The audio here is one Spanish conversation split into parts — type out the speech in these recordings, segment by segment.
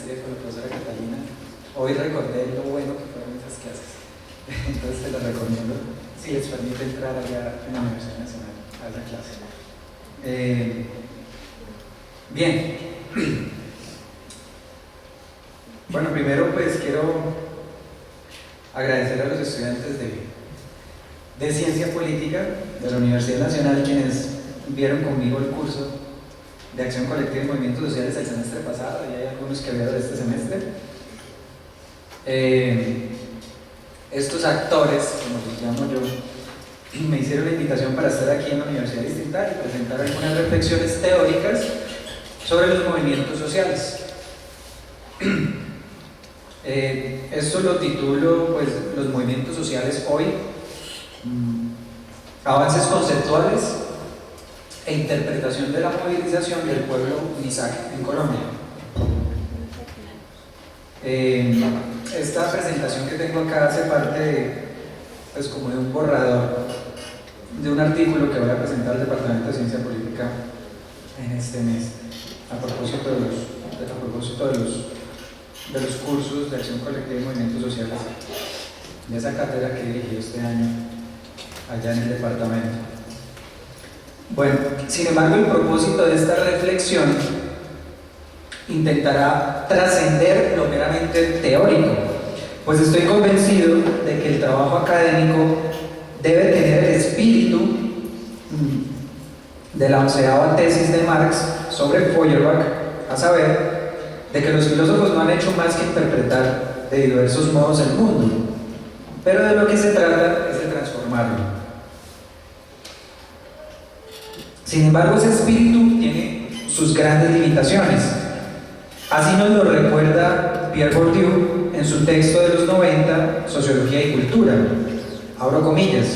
maestría con la profesora Catalina, hoy recordé lo bueno que fueron esas clases. Entonces te las recomiendo si les permite entrar allá en la Universidad Nacional a esa clase. Bien. Bueno, primero pues quiero agradecer a los estudiantes de Ciencia Política de la Universidad Nacional quienes vieron conmigo el curso de Acción Colectiva y Movimientos Sociales el semestre pasado, y hay algunos que vieron este semestre. Estos actores, como los llamo yo, me hicieron la invitación para estar aquí en la Universidad Distrital y presentar algunas reflexiones teóricas sobre los movimientos sociales. Esto lo titulo pues los movimientos sociales hoy, avances conceptuales e interpretación de la movilización del pueblo Misak en Colombia. Esta presentación que tengo acá hace parte pues como de un borrador de un artículo que voy a presentar al Departamento de Ciencia Política en este mes a propósito de los cursos de Acción Colectiva y Movimientos Sociales de esa cátedra que dirigí este año allá en el departamento. Bueno, sin embargo, el propósito de esta reflexión intentará trascender lo meramente teórico, pues estoy convencido de que el trabajo académico debe tener el espíritu de la 11ª tesis de Marx sobre Feuerbach, a saber, de que los filósofos no han hecho más que interpretar de diversos modos el mundo, pero de lo que se trata es de transformarlo. Sin embargo, ese espíritu tiene sus grandes limitaciones. Así nos lo recuerda Pierre Bourdieu en su texto de los 90, Sociología y Cultura. Abro comillas.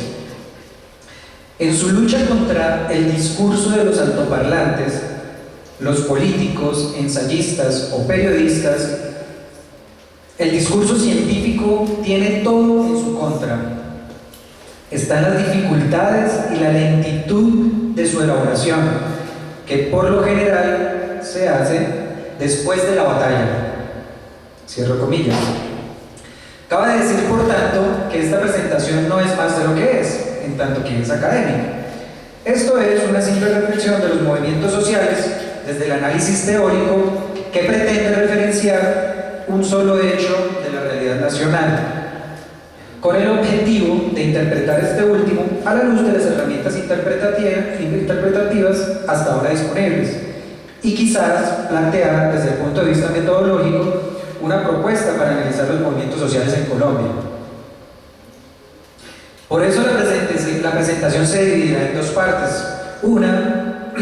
En su lucha contra el discurso de los altoparlantes, los políticos, ensayistas o periodistas, el discurso científico tiene todo en su contra. Están las dificultades y la lentitud de su elaboración, que por lo general se hace después de la batalla. Cierro comillas. Cabe decir, por tanto, que esta presentación no es más de lo que es, en tanto que es académica. Esto es una simple reflexión de los movimientos sociales desde el análisis teórico que pretende referenciar un solo hecho de la realidad nacional, con el objetivo de interpretar este último a la luz de las herramientas interpretativas hasta ahora disponibles, y quizás plantear desde el punto de vista metodológico una propuesta para analizar los movimientos sociales en Colombia. Por eso la presentación se dividirá en dos partes. Una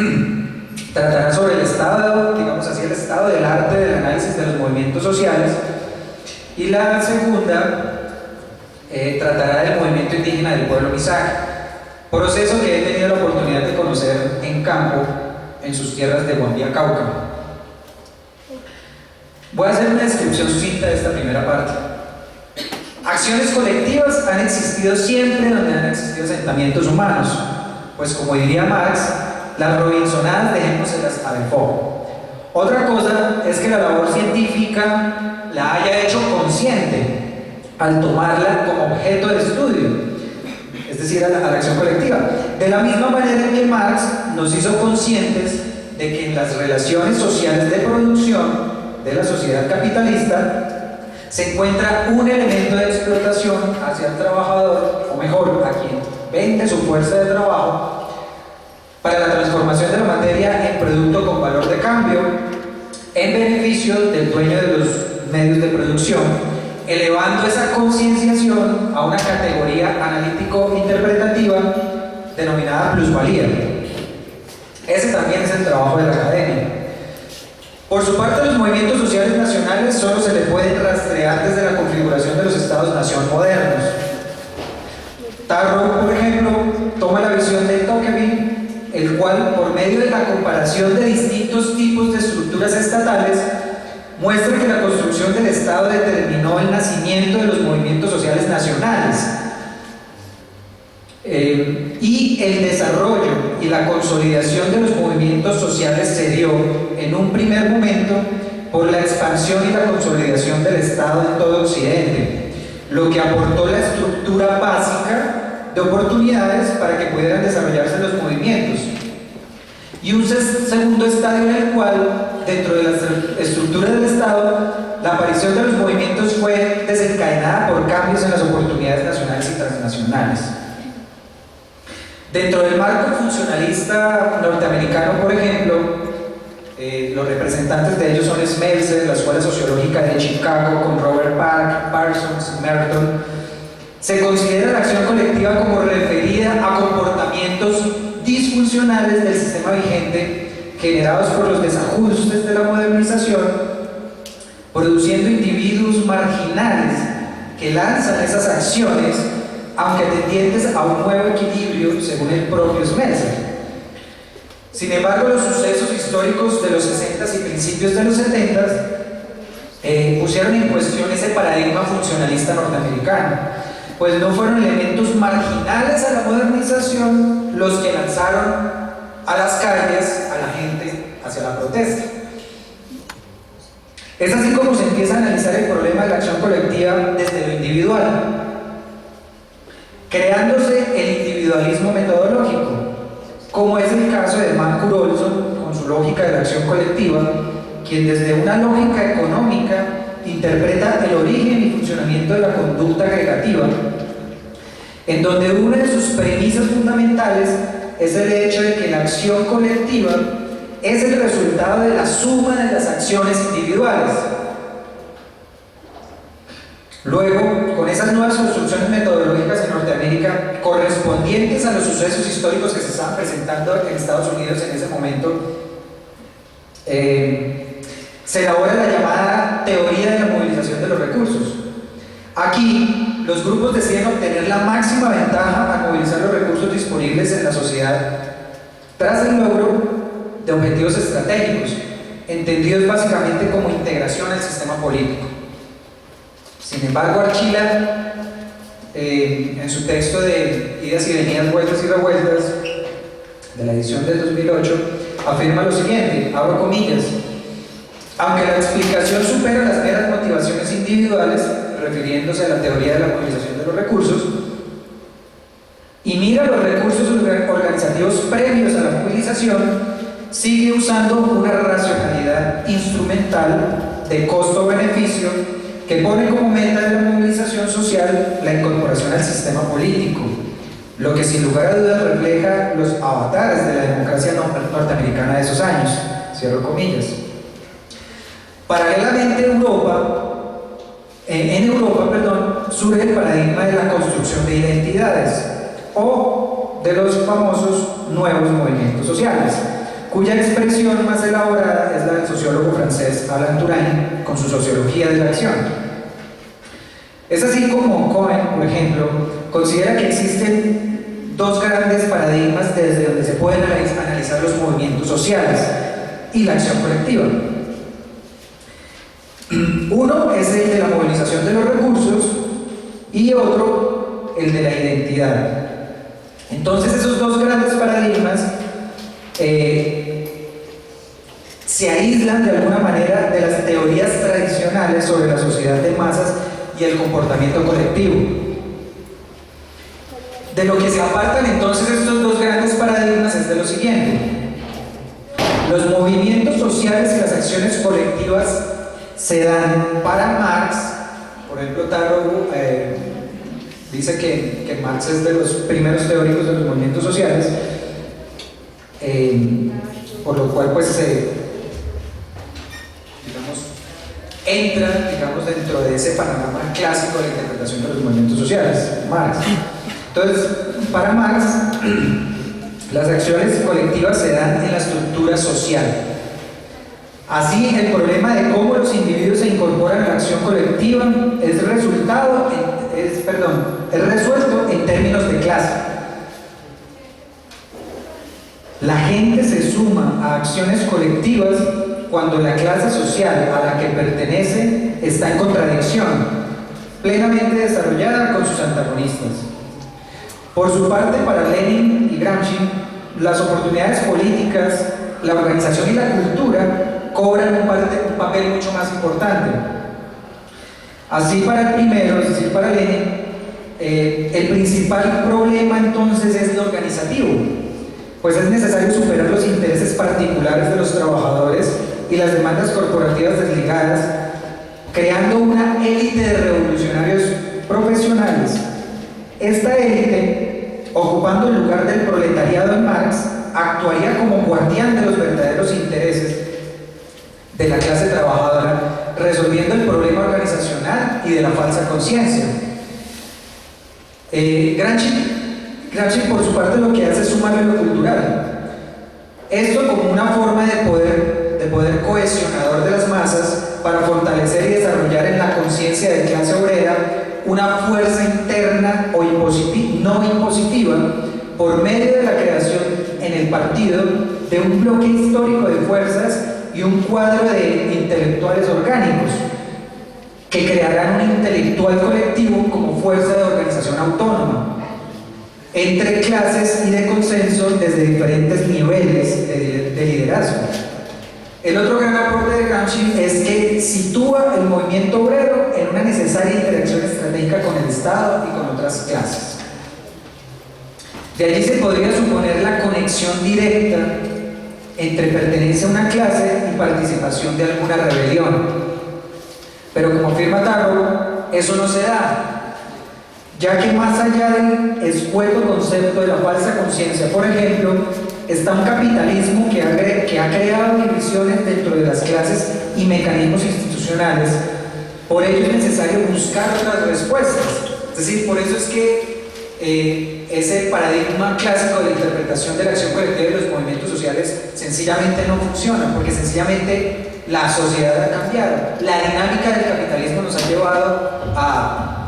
tratará sobre el estado, digamos así, el estado del arte del análisis de los movimientos sociales, y la segunda tratará del movimiento indígena del pueblo Misak, proceso que he tenido la oportunidad de conocer en campo en sus tierras de Guambía, Cauca. Voy a hacer una descripción sucinta de esta primera parte. Acciones colectivas han existido siempre donde han existido asentamientos humanos, pues como diría Marx, las robinsonadas dejémoselas a Defoe. Otra cosa es que la labor científica la haya hecho consciente al tomarla como objeto de estudio, es decir, a la acción colectiva. De la misma manera que Marx nos hizo conscientes de que en las relaciones sociales de producción de la sociedad capitalista se encuentra un elemento de explotación hacia el trabajador, o mejor, a quien vende su fuerza de trabajo, para la transformación de la materia en producto con valor de cambio, en beneficio del dueño de los medios de producción, elevando esa concienciación a una categoría analítico-interpretativa denominada plusvalía. Ese también es el trabajo de la academia. Por su parte, los movimientos sociales nacionales solo se le pueden rastrear desde la configuración de los estados-nación modernos. Tarrow, por ejemplo, toma la visión de Tocqueville, el cual, por medio de la comparación de distintos tipos de estructuras estatales, muestra que la construcción del Estado determinó el nacimiento de los movimientos sociales nacionales, y el desarrollo y la consolidación de los movimientos sociales se dio en un primer momento por la expansión y la consolidación del Estado en todo Occidente, lo que aportó la estructura básica de oportunidades para que pudieran desarrollarse los movimientos. Y un segundo estadio en el cual, dentro de la estructura del Estado, la aparición de los movimientos fue desencadenada por cambios en las oportunidades nacionales y transnacionales. Dentro del marco funcionalista norteamericano, por ejemplo, los representantes de ellos son Smeltzer, la Escuela Sociológica de Chicago, con Robert Parsons y Merton. Se considera la acción colectiva como referida a comportamientos disfuncionales del sistema vigente generados por los desajustes de la modernización, produciendo individuos marginales que lanzan esas acciones, aunque tendientes a un nuevo equilibrio, según el propio Smeltzer. Sin embargo, los sucesos históricos de los 60s y principios de los 70s pusieron en cuestión ese paradigma funcionalista norteamericano, pues no fueron elementos marginales a la modernización los que lanzaron a las calles a la gente hacia la protesta. Es así como se empieza a analizar el problema de la acción colectiva desde lo individual, creándose el individualismo metodológico, como es el caso de Mancur Olson con su lógica de la acción colectiva, quien desde una lógica económica interpreta el origen y funcionamiento de la conducta agregativa, en donde una de sus premisas fundamentales es el hecho de que la acción colectiva es el resultado de la suma de las acciones individuales. Luego, con esas nuevas construcciones metodológicas en Norteamérica, correspondientes a los sucesos históricos que se estaban presentando en Estados Unidos en ese momento, se elabora la llamada teoría de la movilización de los recursos. Aquí, los grupos deciden obtener la máxima ventaja al movilizar los recursos disponibles en la sociedad tras el logro de objetivos estratégicos, entendidos básicamente como integración al sistema político. Sin embargo, Archila, en su texto de Idas y Venidas, Vueltas y Revueltas, de la edición del 2008, afirma lo siguiente, abro comillas: aunque la explicación supera las meras motivaciones individuales, refiriéndose a la teoría de la movilización de los recursos, y mira los recursos organizativos previos a la movilización, sigue usando una racionalidad instrumental de costo-beneficio que pone como meta de la movilización social la incorporación al sistema político, lo que sin lugar a dudas refleja los avatares de la democracia norteamericana de esos años, cierro comillas. Paralelamente en Europa, surge el paradigma de la construcción de identidades o de los famosos nuevos movimientos sociales, cuya expresión más elaborada es la del sociólogo francés Alain Touraine con su sociología de la acción. Es así como Cohen, por ejemplo, considera que existen dos grandes paradigmas desde donde se pueden analizar los movimientos sociales y la acción colectiva. Uno es el de la movilización de los recursos y otro el de la identidad. Entonces esos dos grandes paradigmas se aíslan de alguna manera de las teorías tradicionales sobre la sociedad de masas y el comportamiento colectivo. De lo que se apartan entonces estos dos grandes paradigmas es de lo siguiente: los movimientos sociales y las acciones colectivas se dan para Marx. Por ejemplo, Taro dice que Marx es de los primeros teóricos de los movimientos sociales, por lo cual pues entra dentro de ese panorama clásico de la interpretación de los movimientos sociales, Marx. Entonces, para Marx, las acciones colectivas se dan en la estructura social. Así, el problema de cómo los individuos se incorporan a la acción colectiva es resuelto en términos de clase. La gente se suma a acciones colectivas cuando la clase social a la que pertenece está en contradicción, plenamente desarrollada con sus antagonistas. Por su parte, para Lenin y Gramsci, las oportunidades políticas, la organización y la cultura cobran un papel mucho más importante. Así para el primero, es decir, para Lenin, el principal problema entonces es lo organizativo, pues es necesario superar los intereses particulares de los trabajadores y las demandas corporativas desligadas, creando una élite de revolucionarios profesionales. Esta élite, ocupando el lugar del proletariado en Marx, actuaría como guardián de los verdaderos intereses de la clase trabajadora, resolviendo el problema organizacional y de la falsa conciencia. Gramsci, por su parte, lo que hace es sumarle lo cultural. Esto como una forma de poder cohesionador de las masas para fortalecer y desarrollar en la conciencia de clase obrera una fuerza interna o no impositiva por medio de la creación en el partido de un bloque histórico de fuerzas y un cuadro de intelectuales orgánicos que crearán un intelectual colectivo como fuerza de organización autónoma entre clases y de consenso desde diferentes niveles de liderazgo. El otro gran aporte de Gramsci es que sitúa el movimiento obrero en una necesaria interacción estratégica con el Estado y con otras clases. De allí se podría suponer la conexión directa entre pertenencia a una clase y participación de alguna rebelión. Pero como afirma Tagore, eso no se da, ya que más allá del escueto concepto de la falsa conciencia, por ejemplo, está un capitalismo que ha creado divisiones dentro de las clases y mecanismos institucionales. Por ello es necesario buscar otras respuestas. Es decir, por eso es que ese paradigma clásico de la interpretación de la acción colectiva y los movimientos sociales sencillamente no funciona, porque sencillamente la sociedad ha cambiado. La dinámica del capitalismo nos ha llevado a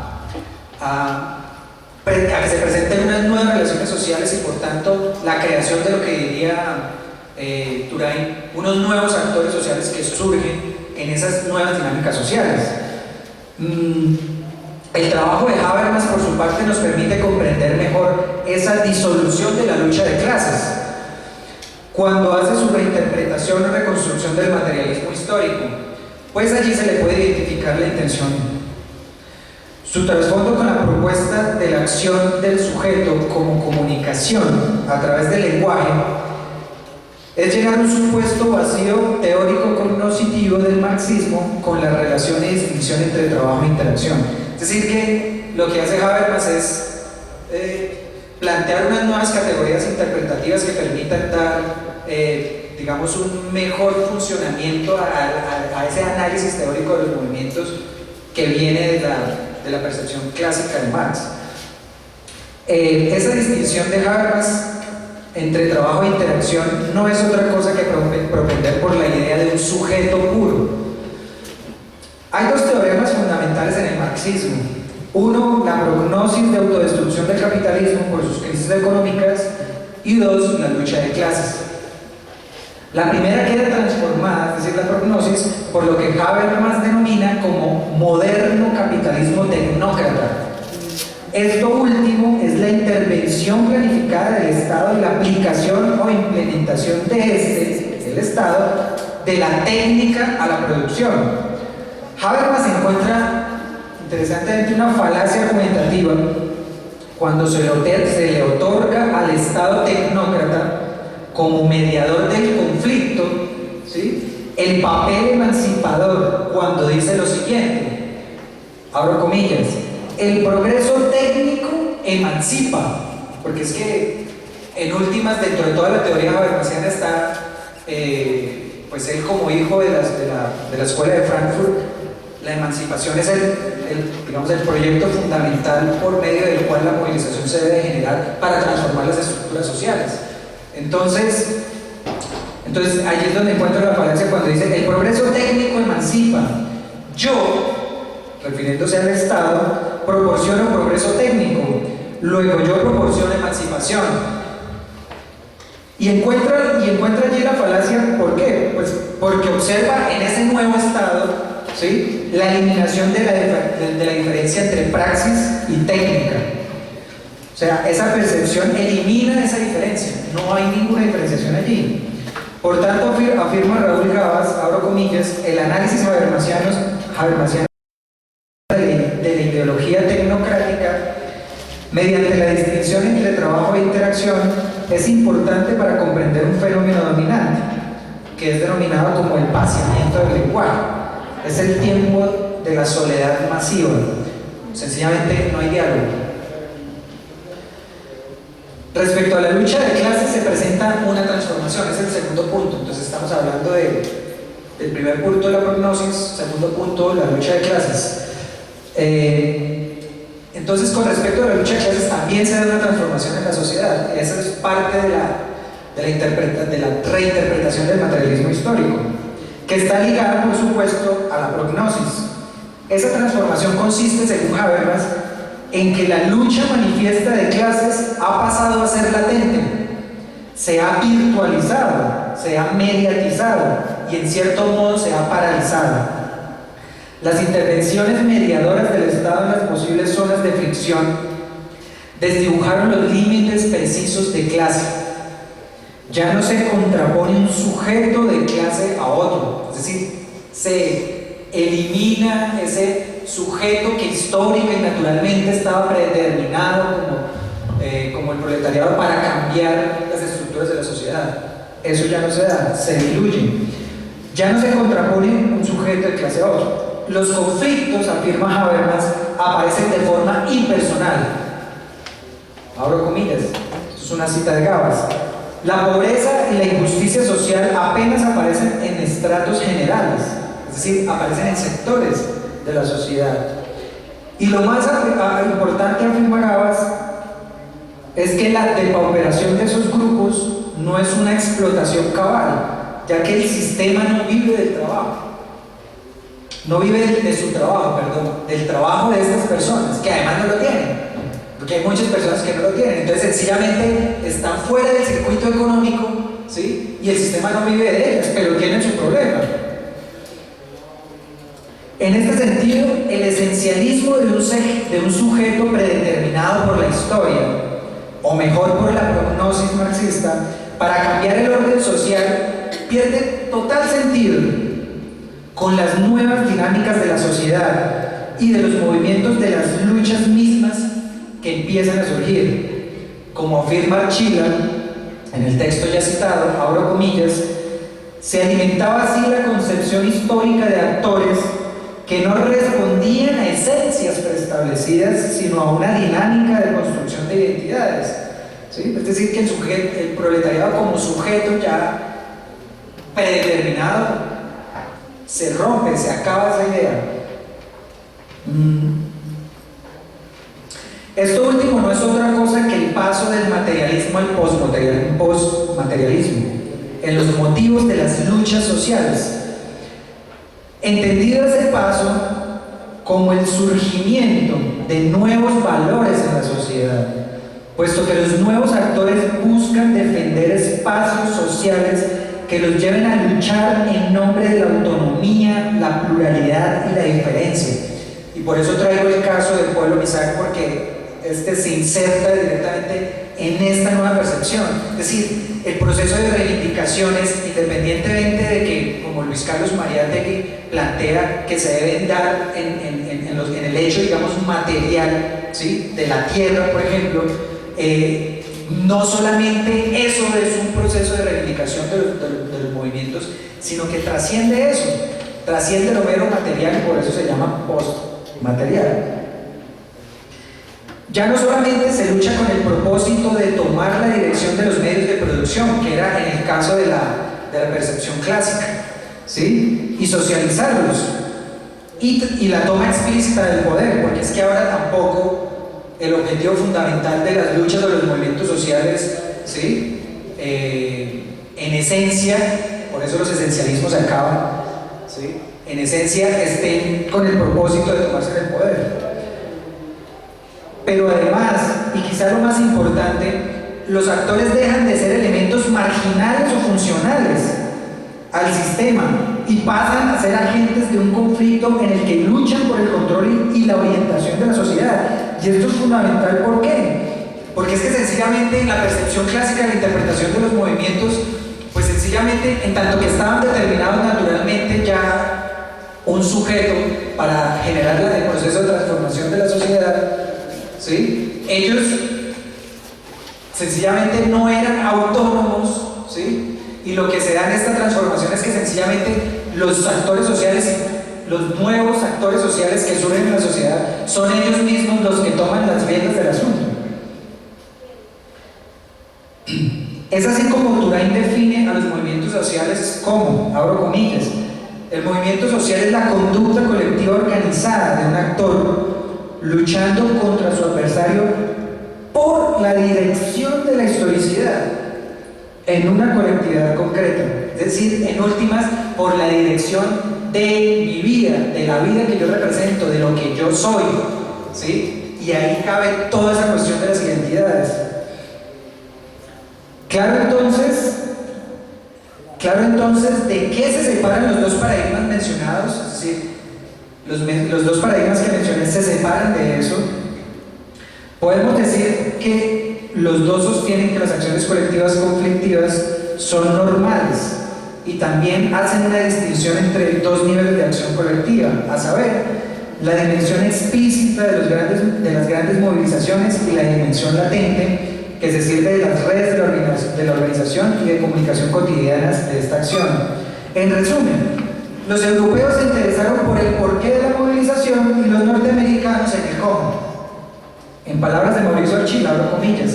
que se presenten unas nuevas relaciones sociales y por tanto la creación de lo que diría Turain, unos nuevos actores sociales que surgen en esas nuevas dinámicas sociales. El trabajo de Habermas, por su parte, nos permite comprender mejor esa disolución de la lucha de clases cuando hace su reinterpretación o reconstrucción del materialismo histórico, pues allí se le puede identificar la intención. Su trasfondo con la propuesta de la acción del sujeto como comunicación a través del lenguaje es llenar un supuesto vacío teórico cognoscitivo del marxismo con la relación y distinción entre trabajo e interacción. Es decir, que lo que hace Habermas es plantear unas nuevas categorías interpretativas que permitan dar, digamos, un mejor funcionamiento a ese análisis teórico de los movimientos que viene de la percepción clásica de Marx. Esa distinción de Habermas entre trabajo e interacción no es otra cosa que propender por la idea de un sujeto puro. Hay dos teoremas fundamentales en el marxismo. Uno, la prognosis de autodestrucción del capitalismo por sus crisis económicas, y dos, la lucha de clases. La primera queda transformada, es decir, la prognosis, por lo que Habermas denomina como moderno capitalismo tecnócrata. Esto último es la intervención planificada del Estado y la aplicación o implementación del Estado, de la técnica a la producción. Habermas encuentra interesantemente una falacia argumentativa cuando se le otorga al Estado tecnócrata como mediador del conflicto, ¿sí?, el papel emancipador cuando dice lo siguiente, abro comillas, el progreso técnico emancipa, porque es que en últimas dentro de toda la teoría habermasiana está pues él como hijo de la escuela de Frankfurt. La emancipación es digamos, el proyecto fundamental por medio del cual la movilización se debe generar para transformar las estructuras sociales. Entonces allí es donde encuentro la falacia cuando dice el progreso técnico emancipa. Yo, refiriéndose al Estado, proporciono progreso técnico, luego yo proporciono emancipación. Y encuentra allí la falacia, ¿por qué? Pues porque observa en ese nuevo Estado, ¿sí?, la eliminación de la diferencia entre praxis y técnica. O sea, esa percepción elimina esa diferencia, no hay ninguna diferenciación allí. Por tanto, afirma Raúl Gabas, abro comillas, el análisis habermasiano de la ideología tecnocrática mediante la distinción entre trabajo e interacción es importante para comprender un fenómeno dominante, que es denominado como el vaciamiento del lenguaje. Es el tiempo de la soledad masiva. Sencillamente no hay diálogo. Respecto a la lucha de clases se presenta una transformación, es el segundo punto. Entonces estamos hablando del primer punto de la prognosis, segundo punto, la lucha de clases. Entonces, con respecto a la lucha de clases también se da una transformación en la sociedad. Esa es parte de la reinterpretación del materialismo histórico, que está ligada, por supuesto, a la prognosis. Esa transformación consiste, según Habermas, en que la lucha manifiesta de clases ha pasado a ser latente, se ha virtualizado, se ha mediatizado y en cierto modo se ha paralizado. Las intervenciones mediadoras del Estado en las posibles zonas de fricción desdibujaron los límites precisos de clase. Ya no se contrapone un sujeto de clase a otro, es decir, se elimina ese sujeto que histórica y naturalmente estaba predeterminado como el proletariado para cambiar las estructuras de la sociedad. Eso ya no se da, se diluye. Ya no se contrapone un sujeto de clase a otro. Los conflictos, afirma Habermas, aparecen de forma impersonal. Abro comillas, esto es una cita de Gabas. La pobreza y la injusticia social apenas aparecen en estratos generales, es decir, aparecen en sectores de la sociedad. Y lo más importante, afirma Gabas, es que la depauperación de esos grupos no es una explotación cabal, ya que el sistema no vive del trabajo. No vive de su trabajo, perdón, del trabajo de estas personas, que además no lo tienen, porque hay muchas personas que no lo tienen, entonces sencillamente están fuera del circuito económico, ¿sí? Y el sistema no vive de ellas, pero tienen su problema. En este sentido, el esencialismo de un sujeto predeterminado por la historia, o mejor por la prognosis marxista, para cambiar el orden social, pierde total sentido con las nuevas dinámicas de la sociedad y de los movimientos de las luchas mismas que empiezan a surgir. Como afirma Archila, en el texto ya citado, abro comillas, se alimentaba así la concepción histórica de actores que no respondían a esencias preestablecidas, sino a una dinámica de construcción de identidades. ¿Sí? Es decir, que el proletariado como sujeto ya predeterminado se rompe, se acaba esa idea. Esto último no es otra cosa que el paso del materialismo al postmaterialismo en los motivos de las luchas sociales. Entendido ese paso como el surgimiento de nuevos valores en la sociedad, puesto que los nuevos actores buscan defender espacios sociales que los lleven a luchar en nombre de la autonomía, la pluralidad y la diferencia. Y por eso traigo el caso del pueblo Misak, porque se inserta directamente en esta nueva percepción. Es decir, el proceso de reivindicaciones, independientemente de que, como Luis Carlos Mariátegui plantea, que se deben dar en el hecho, digamos, material, ¿sí?, de la tierra, por ejemplo, no solamente eso es un proceso de reivindicación de los movimientos, sino que trasciende eso, trasciende lo mero material, y por eso se llama postmaterial. Ya no solamente se lucha con el propósito de tomar la dirección de los medios de producción, que era en el caso de la percepción clásica, ¿sí?, y socializarlos, y la toma explícita del poder, porque es que ahora tampoco el objetivo fundamental de las luchas de los movimientos sociales, ¿sí?, en esencia, por eso los esencialismos se acaban, ¿sí?, en esencia estén con el propósito de tomarse el poder. Pero además, y quizá lo más importante, los actores dejan de ser elementos marginales o funcionales al sistema y pasan a ser agentes de un conflicto en el que luchan por el control y la orientación de la sociedad. Y esto es fundamental, ¿por qué? Porque es que sencillamente la percepción clásica de la interpretación de los movimientos, pues sencillamente sencillamente, en tanto que estaban determinados naturalmente ya un sujeto para generar el proceso de transformación de la sociedad, ¿sí? Ellos sencillamente no eran autónomos, ¿sí? Y lo que se da en esta transformación es que sencillamente los actores sociales, los nuevos actores sociales que surgen en la sociedad, son ellos mismos los que toman las riendas del asunto. Es así como Turain define a los movimientos sociales como, abro comillas, el movimiento social es la conducta colectiva organizada de un actor luchando contra su adversario por la dirección de la historicidad en una colectividad concreta, es decir, en últimas, por la dirección de mi vida, de la vida que yo represento, de lo que yo soy, ¿sí? Y ahí cabe toda esa cuestión de las identidades. Claro entonces, ¿de qué se separan los dos paradigmas mencionados? Es decir, los dos paradigmas que mencioné se separan de eso. Podemos decir que los dos sostienen que las acciones colectivas conflictivas son normales y también hacen una distinción entre dos niveles de acción colectiva, a saber, la dimensión explícita de las grandes movilizaciones y la dimensión latente que se sirve de las redes de la organización y de comunicación cotidianas de esta acción. En resumen, los europeos se interesaron por el porqué de la movilización y los norteamericanos en el cómo. En palabras de Mauricio Archila, abro comillas,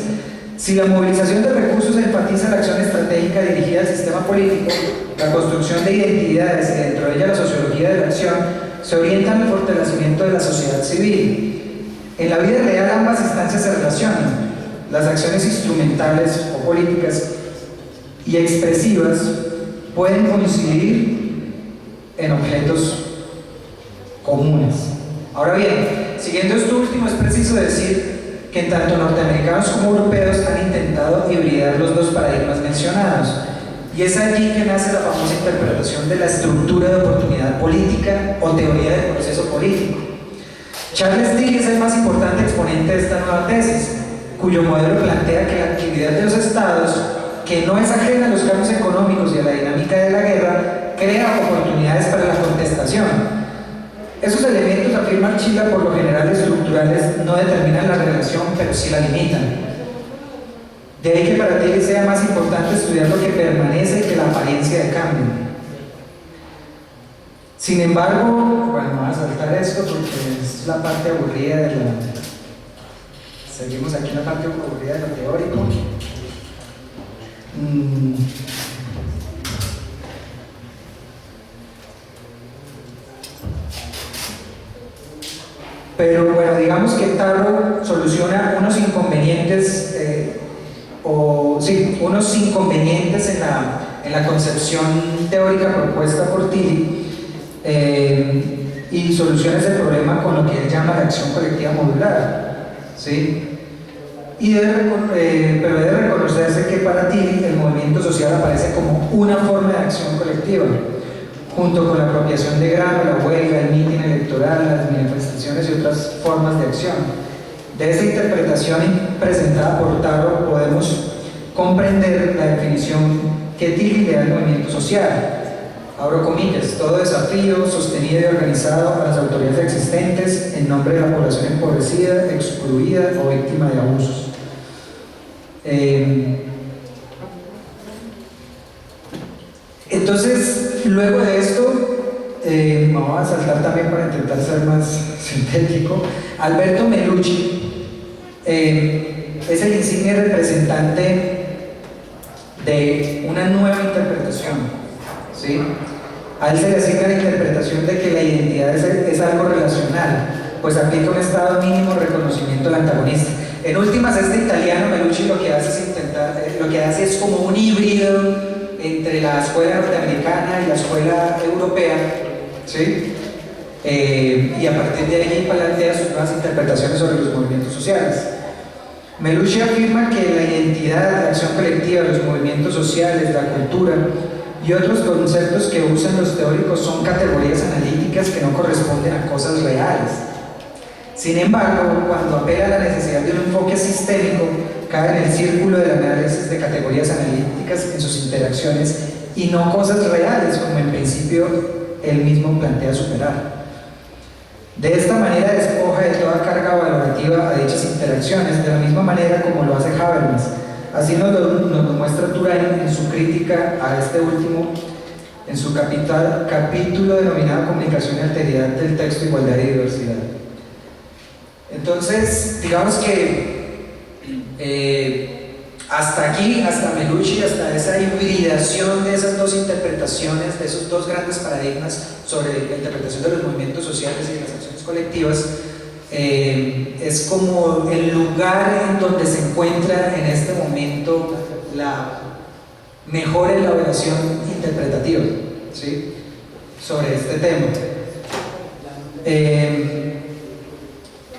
si la movilización de recursos enfatiza la acción estratégica dirigida al sistema político, la construcción de identidades y dentro de ella la sociología de la acción, se orientan al fortalecimiento de la sociedad civil. En la vida real ambas instancias se relacionan. Las acciones instrumentales o políticas y expresivas pueden coincidir en objetos comunes. Ahora bien, siguiendo esto último, es preciso decir que tanto norteamericanos como europeos han intentado hibridar los dos paradigmas mencionados, y es allí que nace la famosa interpretación de la estructura de oportunidad política o teoría del proceso político. Charles Tilly es el más importante exponente de esta nueva tesis, cuyo modelo plantea que la actividad de los estados, que no es ajena a los cambios económicos y a la dinámica de la guerra, crea oportunidades para la contestación. Esos elementos, afirma Archila, por lo general estructurales, no determinan la relación, pero sí la limitan. De ahí que para Tilly sea más importante estudiar lo que permanece que la apariencia de cambio. Sin embargo, bueno, vamos a saltar esto porque es la parte aburrida de la... Seguimos aquí en la parte aburrida de lo teórico. Pero bueno, digamos que Tarrow soluciona unos inconvenientes, unos inconvenientes en la concepción teórica propuesta por Tilly, y soluciona ese problema con lo que él llama la acción colectiva modular. ¿Sí? Pero debe reconocerse que para Tilly el movimiento social aparece como una forma de acción colectiva, junto con la apropiación de grano, la huelga, el mitin electoral, las manifestaciones y otras formas de acción. De esta interpretación presentada por Tarrow podemos comprender la definición que Tilly le da al movimiento social. Abro comillas, todo desafío sostenido y organizado a las autoridades existentes en nombre de la población empobrecida, excluida o víctima de abusos. Entonces, luego de esto, vamos a saltar también para intentar ser más sintético. Alberto Melucci es el insigne representante de una nueva interpretación, ¿sí? A él se le asigna la interpretación de que la identidad es algo relacional, pues aplica un estado mínimo de reconocimiento del antagonista. En últimas, este italiano Melucci lo que hace es como un híbrido entre la escuela norteamericana y la escuela europea, ¿sí? Y a partir de allí plantea sus nuevas interpretaciones sobre los movimientos sociales. Melucci afirma que la identidad, la acción colectiva, los movimientos sociales, la cultura y otros conceptos que usan los teóricos son categorías analíticas que no corresponden a cosas reales. Sin embargo, cuando apela a la necesidad de un enfoque sistémico, cae en el círculo del análisis de categorías analíticas en sus interacciones y no cosas reales, como en principio él mismo plantea superar. De esta manera despoja de toda carga valorativa a dichas interacciones, de la misma manera como lo hace Habermas. Así nos lo muestra Turain en su crítica a este último, en su capítulo denominado Comunicación y Alteridad del texto, Igualdad y Diversidad. Entonces, digamos que hasta aquí, hasta Melucci, hasta esa hibridación de esas dos interpretaciones, de esos dos grandes paradigmas sobre la interpretación de los movimientos sociales y de las acciones colectivas, es como el lugar en donde se encuentra en este momento la mejor elaboración interpretativa, ¿sí?, sobre este tema.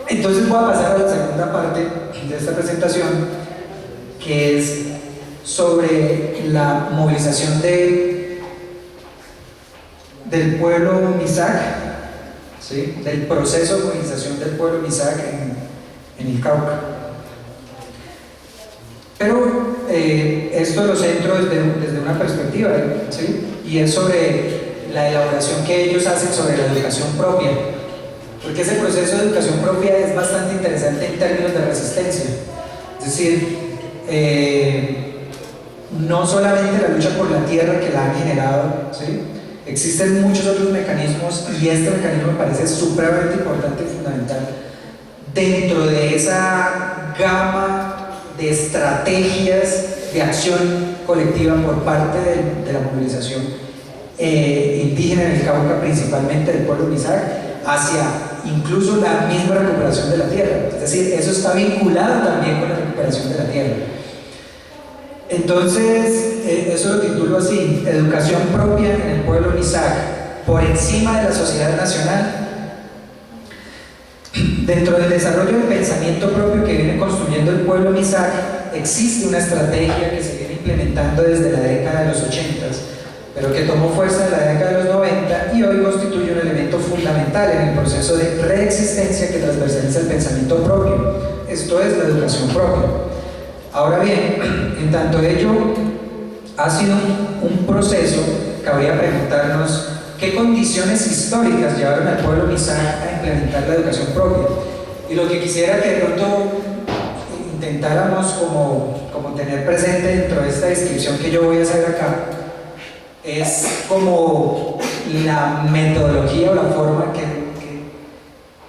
Entonces voy a pasar a la segunda parte de esta presentación, que es sobre la movilización del pueblo Misak, ¿sí?, del proceso de movilización del pueblo Misak en el Cauca. Pero esto lo centro desde una perspectiva, ¿sí?, y es sobre la elaboración que ellos hacen sobre la educación propia, porque ese proceso de educación propia es bastante interesante en términos de resistencia. Es decir, no solamente la lucha por la tierra que la han generado, ¿sí?, existen muchos otros mecanismos, y este mecanismo me parece supremamente importante y fundamental dentro de esa gama de estrategias de acción colectiva por parte de la movilización indígena en el Cauca, principalmente del pueblo Misak, hacia incluso la misma recuperación de la tierra. Es decir, eso está vinculado también con la recuperación de la tierra. Entonces, eso lo titulo así: educación propia en el pueblo Misak, por encima de la sociedad nacional. Dentro del desarrollo del pensamiento propio que viene construyendo el pueblo Misak, existe una estrategia que se viene implementando desde la década de los 80, pero que tomó fuerza en la década de los 90 y hoy constituye un elemento fundamental en el proceso de reexistencia que transversaliza el pensamiento propio. Esto es la educación propia. Ahora bien, en tanto ello ha sido un proceso, cabría preguntarnos qué condiciones históricas llevaron al pueblo Misak a implementar la educación propia. Y lo que quisiera que de pronto intentáramos como tener presente dentro de esta descripción que yo voy a hacer acá, es como la metodología o la forma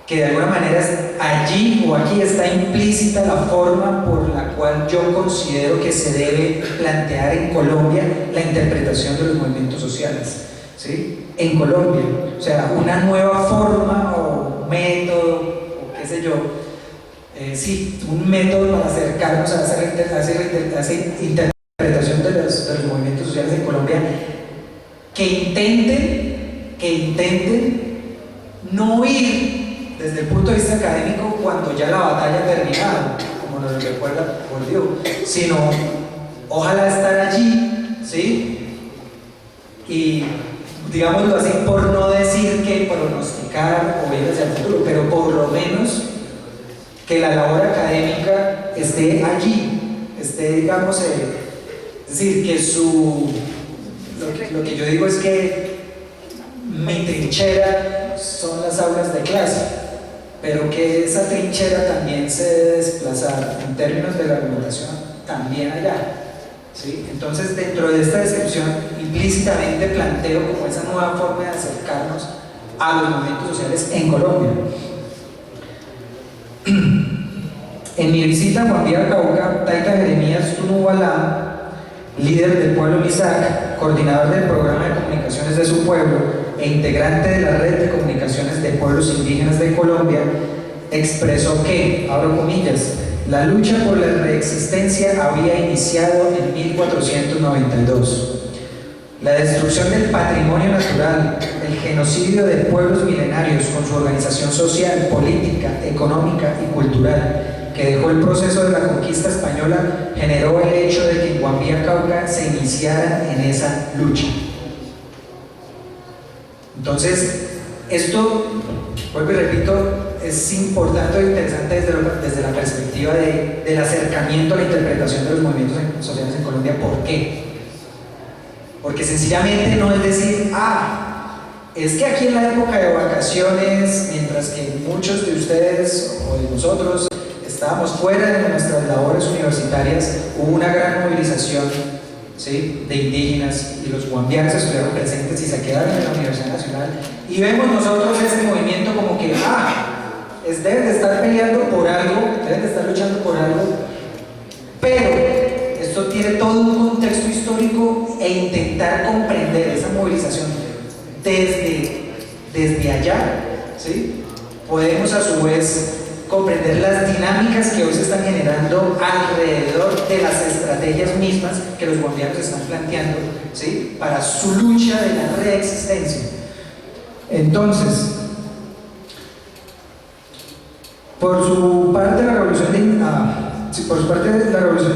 que de alguna manera allí o aquí está implícita la forma por la cual yo considero que se debe plantear en Colombia la interpretación de los movimientos sociales, ¿sí?, en Colombia. O sea, una nueva forma o método, o qué sé yo, sí, un método para acercarnos a esa interpretación de los movimientos sociales en Colombia, que intenten no ir desde el punto de vista académico cuando ya la batalla ha terminado, como nos recuerda por Dios, sino ojalá estar allí, ¿sí?, y digámoslo así, por no decir que pronosticar o ir hacia el futuro, pero por lo menos que la labor académica esté allí, esté, digamos, es decir, que lo que yo digo es que mi trinchera son las aulas de clase, pero que esa trinchera también se debe desplazar en términos de la argumentación también allá, ¿sí? Entonces, dentro de esta descripción, implícitamente planteo como esa nueva forma de acercarnos a los movimientos sociales en Colombia. En mi visita a Juan Vía Cauca, Taita Jeremías Tunubalá, líder del pueblo Misak, coordinador del programa de comunicaciones de su pueblo e integrante de la red de comunicaciones de pueblos indígenas de Colombia, expresó que, abro comillas, la lucha por la reexistencia había iniciado en 1492. La destrucción del patrimonio natural, el genocidio de pueblos milenarios con su organización social, política, económica y cultural, que dejó el proceso de la conquista española, generó el hecho de que en Juan Vía Cauca se iniciara en esa lucha. Entonces, esto, vuelvo y repito, es importante e interesante desde la perspectiva del acercamiento a la interpretación de los movimientos sociales en Colombia. ¿Por qué? porque sencillamente no es decir, es que aquí en la época de vacaciones, mientras que muchos de ustedes o de nosotros estábamos fuera de nuestras labores universitarias, hubo una gran movilización, ¿sí?, de indígenas, y los guambianos estuvieron presentes y se quedaron en la Universidad Nacional, y vemos nosotros ese movimiento como que, deben de estar peleando por algo, deben de estar luchando por algo, pero esto tiene todo un contexto histórico e intentar comprender esa movilización desde allá, ¿sí?, podemos a su vez comprender las dinámicas que hoy se están generando alrededor de las estrategias mismas que los guambianos están planteando, ¿sí?, para su lucha de la reexistencia. Entonces, por su parte la revolución de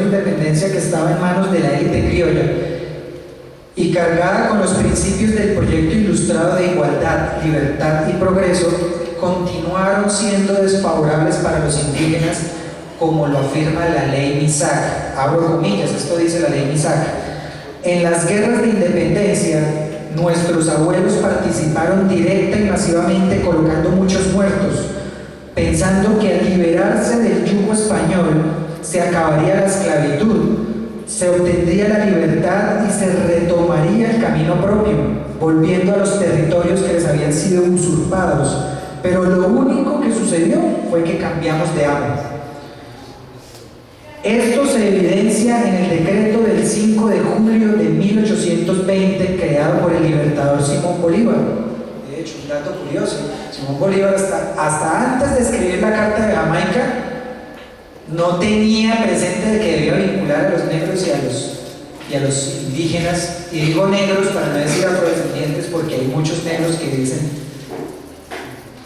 independencia, que estaba en manos de la élite criolla y cargada con los principios del proyecto ilustrado de igualdad, libertad y progreso, continuaron siendo desfavorables para los indígenas, como lo afirma la ley MISAC. Abro comillas, esto dice la ley MISAC. En las guerras de independencia, nuestros abuelos participaron directa y masivamente, colocando muchos muertos, pensando que al liberarse del yugo español se acabaría la esclavitud, se obtendría la libertad y se retomaría el camino propio, volviendo a los territorios que les habían sido usurpados. Pero lo único que sucedió fue que cambiamos de amo. Esto se evidencia en el decreto del 5 de julio de 1820 creado por el libertador Simón Bolívar. De hecho, un dato curioso, Simón Bolívar hasta antes de escribir la Carta de Jamaica no tenía presente de que debía vincular a los negros y a los indígenas, y digo negros para no decir afrodescendientes, porque hay muchos negros que dicen: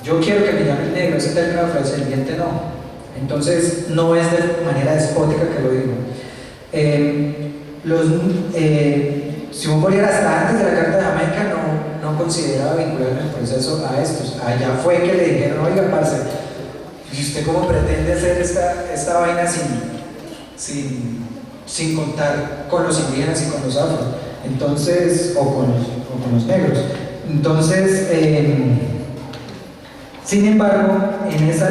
yo quiero que me llamen negro, ese término afrodescendiente no. Entonces no es de manera despótica que lo digo. Simón Bolívar hasta antes de la Carta de Jamaica no consideraba vincular en el proceso a estos. Allá fue que le dijeron: oiga, parce, ¿y usted cómo pretende hacer esta vaina sin contar con los indígenas y con los afro? Entonces, o con los negros. Entonces, sin embargo, en ese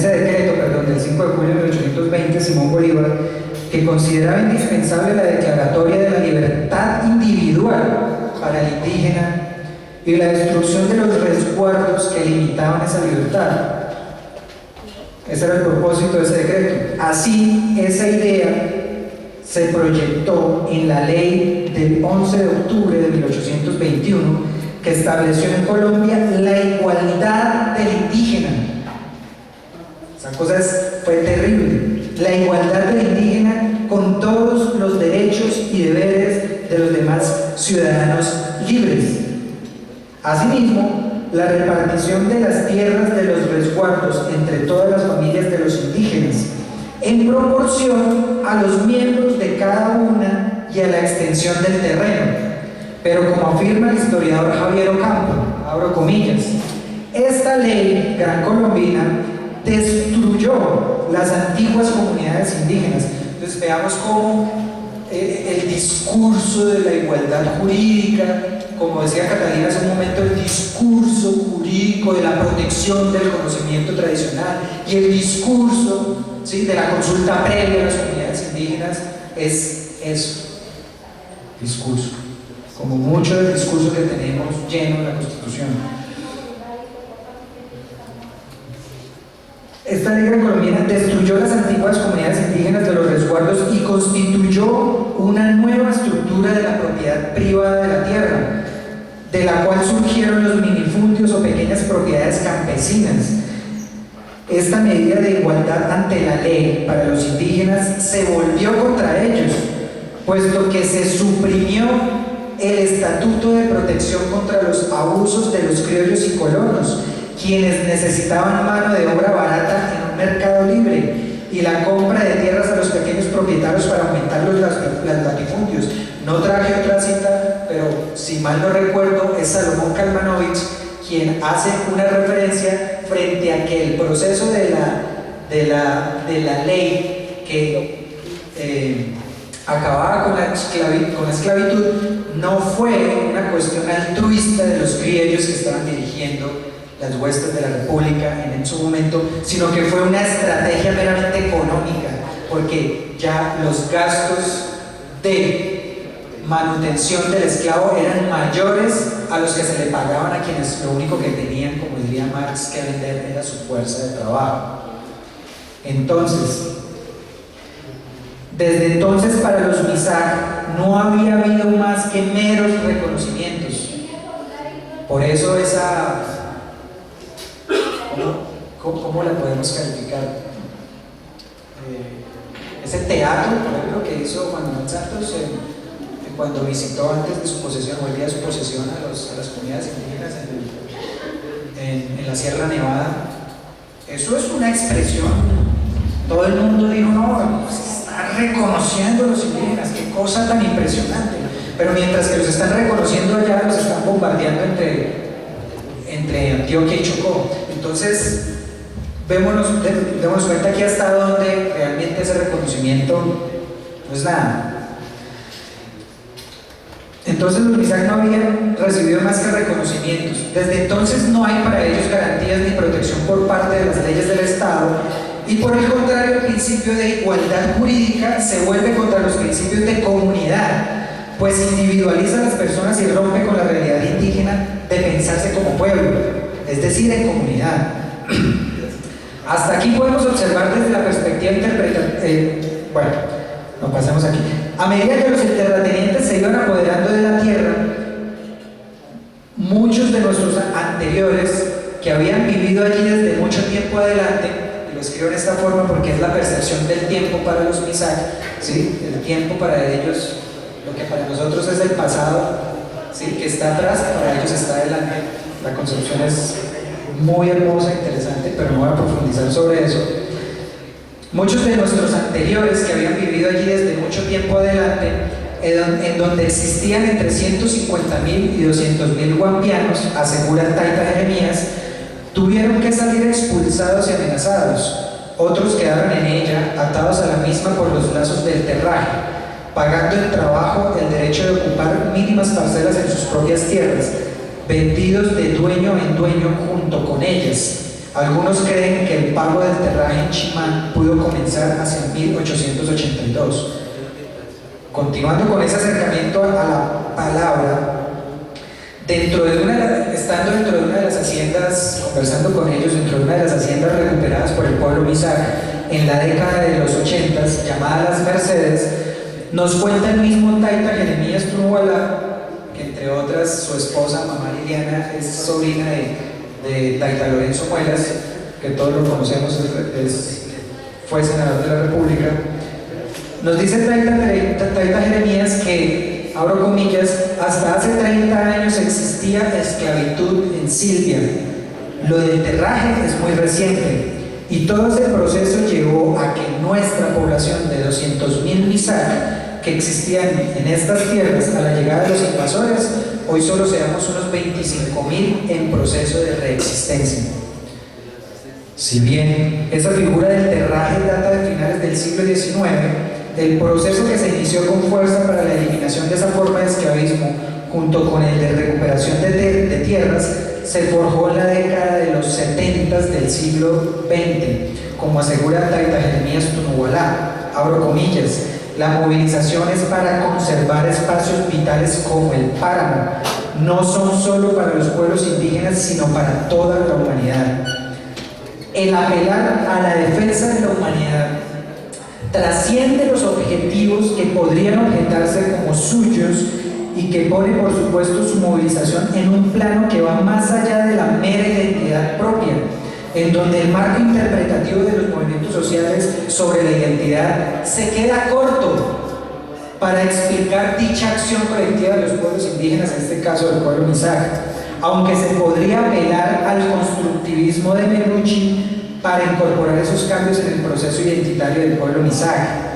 decreto, del 5 de julio de 1820, Simón Bolívar, que consideraba indispensable la declaratoria de la libertad individual para el indígena y la destrucción de los resguardos que limitaban esa libertad. Ese era el propósito de ese decreto. Así, esa idea se proyectó en la ley del 11 de octubre de 1821, que estableció en Colombia la igualdad del indígena. Esa cosa fue terrible. La igualdad del indígena con todos los derechos y deberes de los demás ciudadanos libres. Asimismo, la repartición de las tierras de los resguardos entre todas las familias de los indígenas, en proporción a los miembros de cada una y a la extensión del terreno. Pero como afirma el historiador Javier Ocampo, abro comillas, esta ley gran colombina destruyó las antiguas comunidades indígenas. Entonces veamos cómo el discurso de la igualdad jurídica, como decía Catalina hace un momento, el discurso jurídico de la protección del conocimiento tradicional y el discurso, ¿sí?, de la consulta previa a las comunidades indígenas es eso, discurso, como mucho del discurso que tenemos lleno en la Constitución. Esta ley colombina destruyó las antiguas comunidades indígenas de los resguardos y constituyó una nueva estructura de la propiedad privada de la tierra, de la cual surgieron los minifundios o pequeñas propiedades campesinas. Esta medida de igualdad ante la ley para los indígenas se volvió contra ellos, puesto que se suprimió el Estatuto de Protección contra los abusos de los criollos y colonos, quienes necesitaban mano de obra barata en un mercado libre, y la compra de tierras a los pequeños propietarios para aumentar los latifundios. No traje otra cita, pero si mal no recuerdo es Salomón Kalmanovich quien hace una referencia frente a que el proceso de la ley que acababa con la esclavitud, no fue una cuestión altruista de los criollos que estaban dirigiendo las huestes de la República en su momento, sino que fue una estrategia meramente económica, porque ya los gastos de manutención del esclavo eran mayores a los que se le pagaban a quienes lo único que tenían, como diría Marx, que vender era su fuerza de trabajo. Entonces, desde entonces para los Misak no había habido más que meros reconocimientos. Por eso esa... ¿Cómo la podemos calificar? Ese teatro, por ejemplo, que hizo Juan Manuel Santos cuando visitó antes de su posesión, o el día de su posesión, a las comunidades indígenas en la Sierra Nevada. Eso es una expresión. Todo el mundo dijo, no, se están reconociendo a los indígenas, qué cosa tan impresionante. Pero mientras que los están reconociendo allá, los están bombardeando entre Antioquia y Chocó. Entonces, démonos cuenta aquí hasta donde realmente ese reconocimiento no es nada. Entonces los Misak no habían recibido más que reconocimientos. Desde entonces no hay para ellos garantías ni protección por parte de las leyes del Estado, y por el contrario el principio de igualdad jurídica se vuelve contra los principios de comunidad, pues individualiza a las personas y rompe con la realidad indígena de pensarse como pueblo, es decir, en comunidad. Hasta aquí podemos observar desde la perspectiva bueno, no pasemos aquí. A medida que los terratenientes se iban apoderando de la tierra, muchos de nuestros anteriores que habían vivido allí desde mucho tiempo adelante, y lo escribo en esta forma porque es la percepción del tiempo para los Misak, ¿sí? El tiempo para ellos, lo que para nosotros es el pasado, ¿sí? Que está atrás, para ellos está adelante. La concepción es muy hermosa e interesante, pero no voy a profundizar sobre eso. Muchos de nuestros anteriores que habían vivido allí desde mucho tiempo adelante, en donde existían entre 150.000 y 200.000 guampianos, asegura Taita Jeremías, tuvieron que salir expulsados y amenazados. Otros quedaron en ella, atados a la misma por los lazos del terraje, pagando el trabajo, el derecho de ocupar mínimas parcelas en sus propias tierras, vendidos de dueño en dueño junto con ellas. Algunos creen que el pago del terraje en Chimán pudo comenzar hacia 1882. Continuando con ese acercamiento a la palabra, estando dentro de una de las haciendas, conversando con ellos, dentro de una de las haciendas recuperadas por el pueblo Misak en la década de los 80, llamada Las Mercedes, nos cuenta el mismo Taita Jeremías Tunubalá, que entre otras su esposa, mamá Liliana, es sobrina de Taita Lorenzo Muelas, que todos lo conocemos, fue senador de la República. Nos dice Taita Jeremías que, abro comillas, hasta hace 30 años existía esclavitud en Silvia. Lo del terraje es muy reciente, y todo ese proceso llevó a que nuestra población de 200.000 Misak que existían en estas tierras a la llegada de los invasores, hoy solo seamos unos 25.000 en proceso de reexistencia. Si bien esa figura del terraje data de finales del siglo XIX, el proceso que se inició con fuerza para la eliminación de esa forma de esclavismo, junto con el de recuperación de tierras, se forjó en la década de los 70 del siglo XX, como asegura Taita Jeremías Tunubalá, abro comillas. La movilización es para conservar espacios vitales como el páramo. No son solo para los pueblos indígenas, sino para toda la humanidad. El apelar a la defensa de la humanidad trasciende los objetivos que podrían objetarse como suyos y que pone, por supuesto, su movilización en un plano que va más allá de la mera identidad propia, en donde el marco interpretativo de los movimientos sociales sobre la identidad se queda corto para explicar dicha acción colectiva de los pueblos indígenas, en este caso del pueblo Misak, aunque se podría apelar al constructivismo de Menucci para incorporar esos cambios en el proceso identitario del pueblo Misak.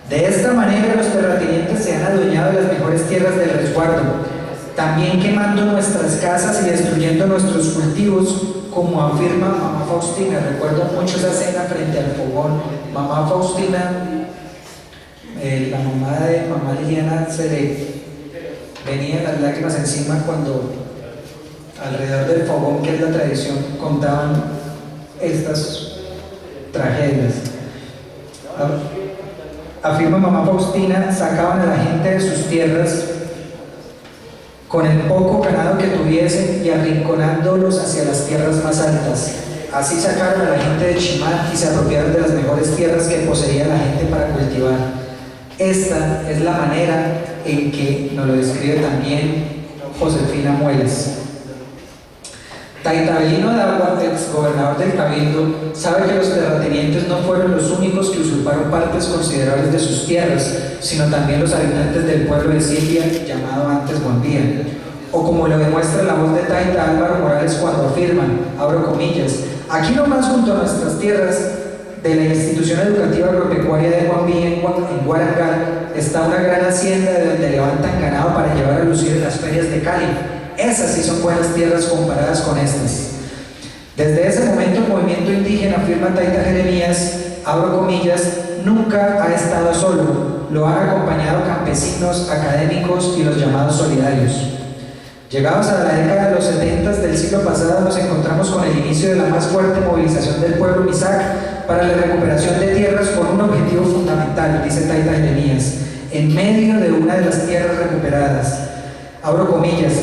De esta manera los terratenientes se han adueñado de las mejores tierras del resguardo, también quemando nuestras casas y destruyendo nuestros cultivos, como afirma mamá Faustina. Recuerdo mucho esa escena frente al fogón. Mamá Faustina La mamá de mamá Liliana se le venían las lágrimas encima cuando alrededor del fogón, que es la tradición, contaban estas tragedias. Afirma mamá Faustina, sacaban a la gente de sus tierras con el poco ganado que tuviesen y arrinconándolos hacia las tierras más altas. Así sacaron a la gente de Chimán y se apropiaron de las mejores tierras que poseía la gente para cultivar. Esta es la manera en que nos lo describe también Josefina Muelas. Taitabelino de Agua, ex gobernador del Cabildo, sabe que los terratenientes no fueron los únicos que usurparon partes considerables de sus tierras, sino también los habitantes del pueblo de Silvia, llamado antes Guambía. O como lo demuestra la voz de Taita Álvaro Morales cuando afirma, abro comillas, aquí nomás junto a nuestras tierras de la institución educativa agropecuaria de Guambía en Guarangal está una gran hacienda de donde levantan ganado para llevar a lucir en las ferias de Cali. Esas sí son buenas tierras comparadas con estas. Desde ese momento el movimiento indígena, afirma Taita Jeremías, abro comillas, nunca ha estado solo, lo han acompañado campesinos, académicos y los llamados solidarios. Llegados a la década de los 70 del siglo pasado nos encontramos con el inicio de la más fuerte movilización del pueblo Misak para la recuperación de tierras con un objetivo fundamental, dice Taita Jeremías, en medio de una de las tierras recuperadas. Abro comillas,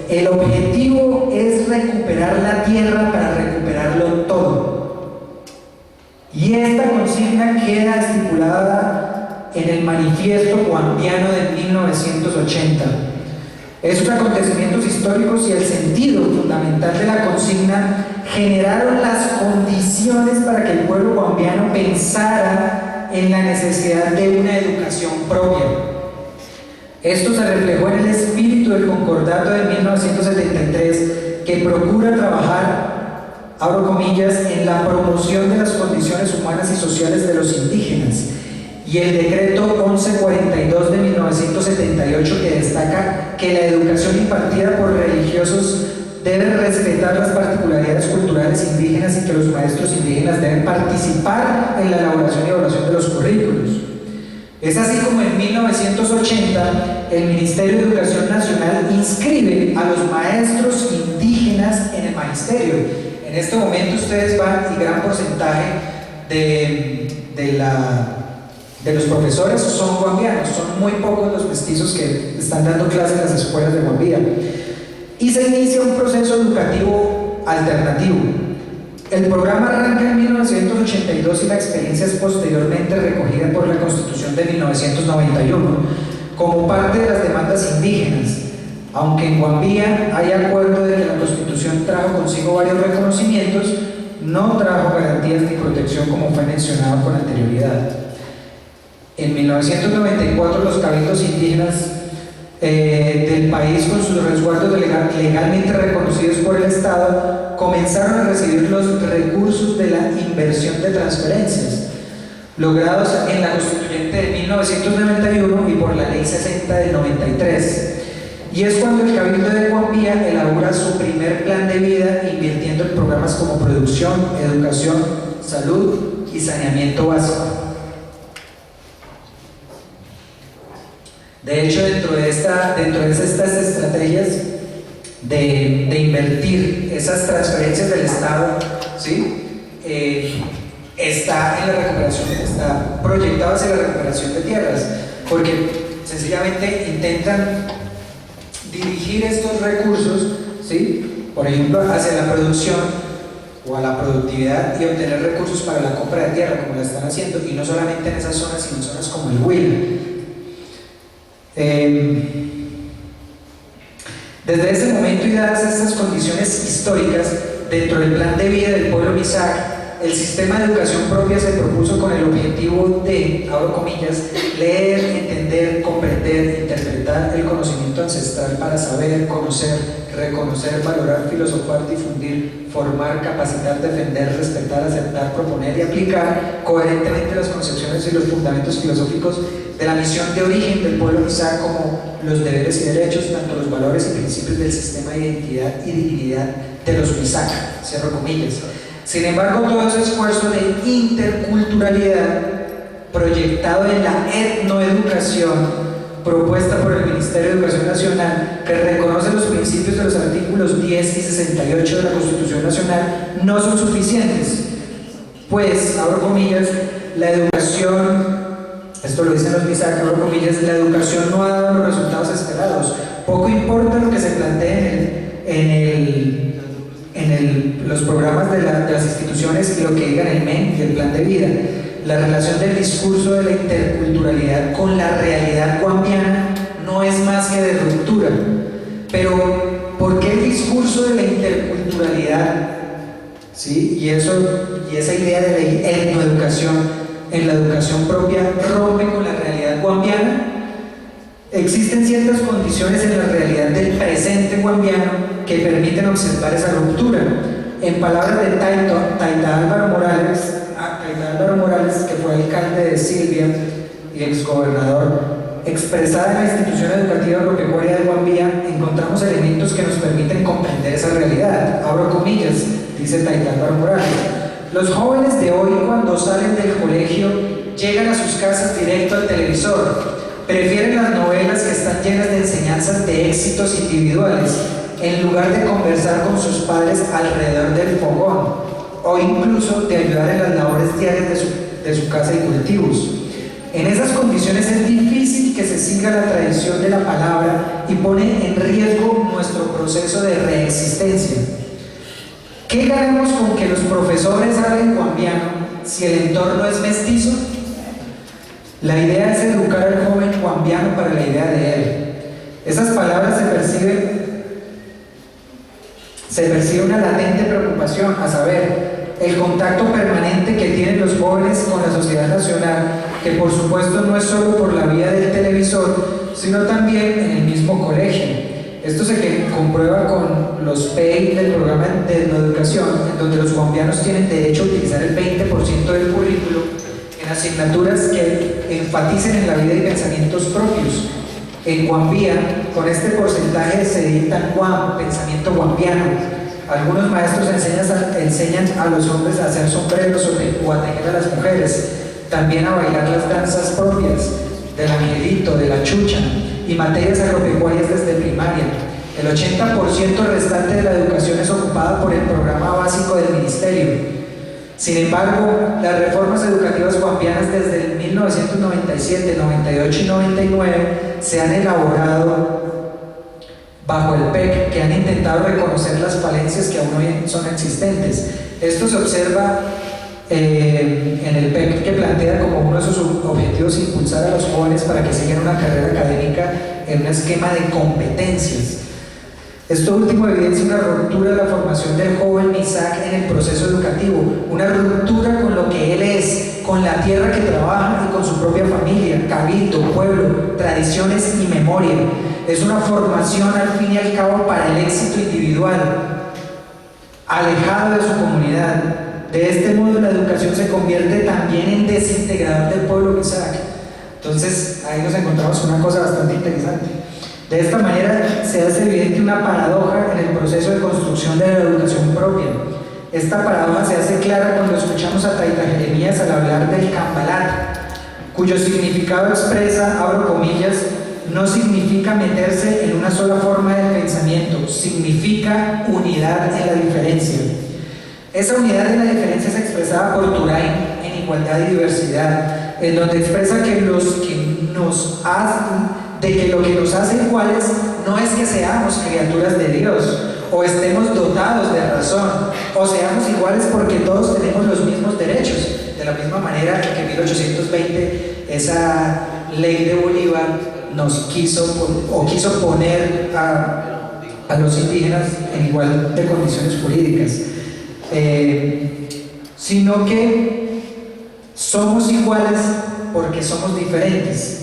el objetivo es recuperar la tierra para recuperarlo todo. Y esta consigna queda estipulada en el Manifiesto Guambiano de 1980. Esos acontecimientos históricos y el sentido fundamental de la consigna generaron las condiciones para que el pueblo guambiano pensara en la necesidad de una educación propia. Esto se reflejó en el espíritu del Concordato de 1973, que procura trabajar, abro comillas, en la promoción de las condiciones humanas y sociales de los indígenas, y el Decreto 1142 de 1978, que destaca que la educación impartida por religiosos debe respetar las particularidades culturales indígenas y que los maestros indígenas deben participar en la elaboración y evaluación de los currículos. Es así como en 1980 el Ministerio de Educación Nacional inscribe a los maestros indígenas en el magisterio. En este momento ustedes van y gran porcentaje de los profesores son guambianos, son muy pocos los mestizos que están dando clases en las escuelas de Guambía. Y se inicia un proceso educativo alternativo. El programa arranca en 1982 y la experiencia es posteriormente recogida por la Constitución de 1991 como parte de las demandas indígenas, aunque en Guambía hay acuerdo de que la Constitución trajo consigo varios reconocimientos, no trajo garantías ni protección como fue mencionado con anterioridad. En 1994 los cabildos indígenas del país, con sus resguardos legalmente reconocidos por el Estado, comenzaron a recibir los recursos de la inversión de transferencias, logrados en la Constituyente de 1991 y por la Ley 60 del 93. Y es cuando el Cabildo de Guambía elabora su primer plan de vida, invirtiendo en programas como producción, educación, salud y saneamiento básico. De hecho, dentro de estas estrategias de invertir esas transferencias del Estado, ¿sí? Está en la recuperación, está proyectado hacia la recuperación de tierras, porque sencillamente intentan dirigir estos recursos, ¿sí? Por ejemplo, hacia la producción o a la productividad y obtener recursos para la compra de tierra, como la están haciendo, y no solamente en esas zonas, sino en zonas como el Huila. Desde ese momento y dadas estas condiciones históricas, dentro del plan de vida del pueblo Misak, el sistema de educación propia se propuso con el objetivo de, abro comillas, leer, entender, comprender, interpretar el conocimiento ancestral para saber, conocer, reconocer, valorar, filosofar, difundir, formar, capacitar, defender, respetar, aceptar, proponer y aplicar coherentemente las concepciones y los fundamentos filosóficos de la misión de origen del pueblo Misak, como los deberes y derechos, tanto los valores y principios del sistema de identidad y dignidad de los Misak, cierro comillas. Sin embargo, todo ese esfuerzo de interculturalidad proyectado en la etnoeducación propuesta por el Ministerio de Educación Nacional, que reconoce los principios de los artículos 10 y 68 de la Constitución Nacional, no son suficientes. Pues, abro comillas, la educación, esto lo dicen los MISAC, abro comillas, la educación no ha dado los resultados esperados. Poco importa lo que se plantee en los programas de las instituciones y lo que digan el MEN y el Plan de Vida. La relación del discurso de la interculturalidad con la realidad guambiana no es más que de ruptura. Pero, ¿por qué el discurso de la interculturalidad? ¿Sí? Y esa idea de la etnoeducación en la educación propia rompe con la realidad guambiana. Existen ciertas condiciones en la realidad del presente guambiano que permiten observar esa ruptura. En palabras de Taita Álvaro Morales, que fue alcalde de Silvia y exgobernador, expresada en la institución educativa agropecuaria de Guambía, encontramos elementos que nos permiten comprender esa realidad. Abro comillas, dice Taita Álvaro Morales. Los jóvenes de hoy, cuando salen del colegio, llegan a sus casas directo al televisor. Prefieren las novelas que están llenas de enseñanzas de éxitos individuales, en lugar de conversar con sus padres alrededor del fogón, o incluso de ayudar en las labores diarias de su casa y cultivos. En esas condiciones es difícil que se siga la tradición de la palabra y pone en riesgo nuestro proceso de reexistencia. ¿Qué ganamos con que los profesores hablen guambiano si el entorno es mestizo? La idea es educar al joven guambiano para la idea de él. Esas palabras se percibe una latente preocupación, a saber, el contacto permanente que tienen los jóvenes con la sociedad nacional, que por supuesto no es solo por la vía del televisor, sino también en el mismo colegio. Esto se comprueba con los PEI del programa de educación, en donde los guambianos tienen derecho a utilizar el 20% del currículo en asignaturas que enfaticen en la vida y pensamientos propios. En Guambía, con este porcentaje se dictan pensamiento guambiano. Algunos maestros enseñan a los hombres a hacer sombreros o a tejer a las mujeres, también a bailar las danzas propias del angelito, de la chucha y materias agropecuarias desde primaria. El 80% restante de la educación es ocupada por el programa básico del ministerio. Sin embargo, las reformas educativas guambianas desde el 1997, 98 y 99 se han elaborado bajo el PEC, que han intentado reconocer las falencias que aún hoy son existentes. Esto se observa en el PEC, que plantea como uno de sus objetivos impulsar a los jóvenes para que sigan una carrera académica en un esquema de competencias. Esto último evidencia una ruptura de la formación del joven MISAC en el proceso educativo, una ruptura con lo que él es, con la tierra que trabaja y con su propia familia, cabildo, pueblo, tradiciones y memoria. Es una formación al fin y al cabo para el éxito individual, alejado de su comunidad. De este modo la educación se convierte también en desintegrador del pueblo MISAC. Entonces ahí nos encontramos con una cosa bastante interesante. De esta manera se hace evidente una paradoja en el proceso de construcción de la educación propia. Esta paradoja se hace clara cuando escuchamos a Taita Jeremías al hablar del Cambalat, cuyo significado expresa, abro comillas, no significa meterse en una sola forma de pensamiento, significa unidad en la diferencia. Esa unidad en la diferencia es expresada por Turay en Igualdad y Diversidad, en donde expresa que lo que nos hace iguales no es que seamos criaturas de Dios, o estemos dotados de razón, o seamos iguales porque todos tenemos los mismos derechos, de la misma manera que en 1820 esa ley de Bolívar nos quiso poner a los indígenas en igual de condiciones jurídicas, sino que somos iguales porque somos diferentes.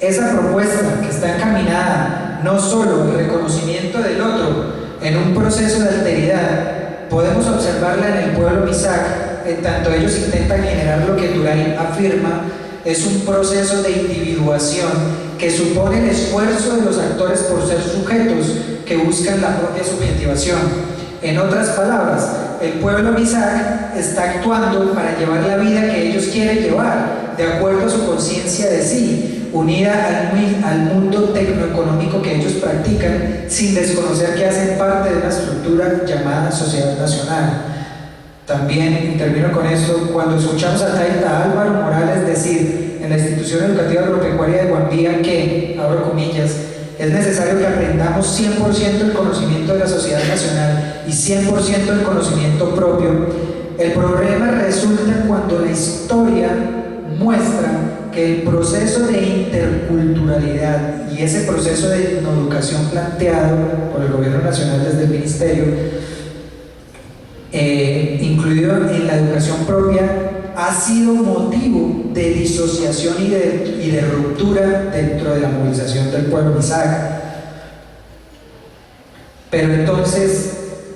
Esa propuesta que está encaminada no solo al reconocimiento del otro en un proceso de alteridad, podemos observarla en el pueblo MISAC, en tanto ellos intentan generar lo que Turay afirma es un proceso de individuación que supone el esfuerzo de los actores por ser sujetos que buscan la propia subjetivación. En otras palabras, el pueblo Misak está actuando para llevar la vida que ellos quieren llevar, de acuerdo a su conciencia de sí, unida al mundo tecnoeconómico que ellos practican, sin desconocer que hacen parte de una estructura llamada sociedad nacional. También, y termino con esto, cuando escuchamos a Taita Álvaro Morales decir en la institución educativa agropecuaria de Guambía que, abro comillas, es necesario que aprendamos 100% el conocimiento de la sociedad nacional y 100% el conocimiento propio, el problema resulta cuando la historia muestra que el proceso de interculturalidad y ese proceso de educación planteado por el gobierno nacional desde el ministerio, incluido en la educación propia, ha sido motivo de disociación y de ruptura dentro de la movilización del pueblo Misak. Pero entonces,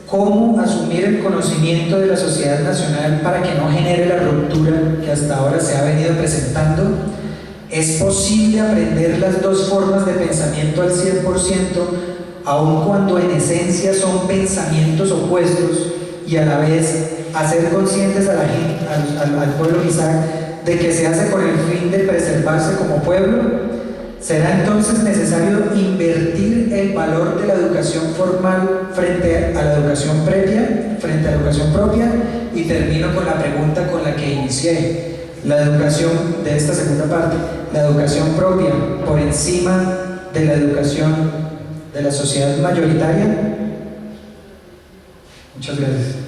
¿cómo asumir el conocimiento de la sociedad nacional para que no genere la ruptura que hasta ahora se ha venido presentando? ¿Es posible aprender las dos formas de pensamiento al 100%, aun cuando en esencia son pensamientos opuestos, y a la vez hacer conscientes a la gente, al pueblo Misak, de que se hace con el fin de preservarse como pueblo? ¿Será entonces necesario invertir el valor de la educación formal frente a la educación propia? Y termino con la pregunta con la que inicié. La educación de esta segunda parte, la educación propia por encima de la educación de la sociedad mayoritaria. Muchas gracias.